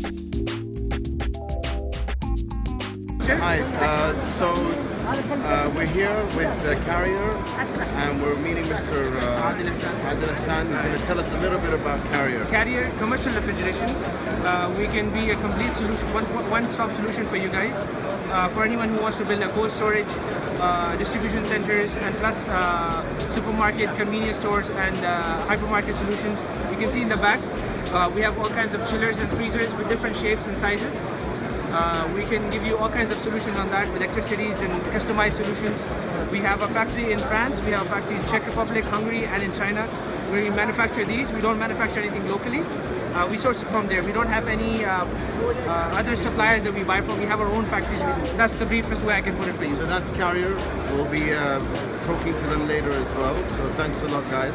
Hi, we're here with Carrier and we're meeting Mr. Adil Hassan, who's going to tell us a little bit about Carrier. Carrier commercial refrigeration. We can be a complete solution, one-stop solution for you guys. For anyone who wants to build a cold storage, distribution centers, and plus supermarket, convenience stores, and hypermarket solutions. You can see in the back, we have all kinds of chillers and freezers with different shapes and sizes. We can give you all kinds of solutions on that with accessories and customized solutions. We have a factory in France, we have a factory in Czech Republic, Hungary, and in China where we manufacture these. We don't manufacture anything locally. We source it from there. We don't have any other suppliers that we buy from. We have our own factories. That's the briefest way I can put it for you. So that's Carrier. We'll be talking to them later as well. So thanks a lot, guys.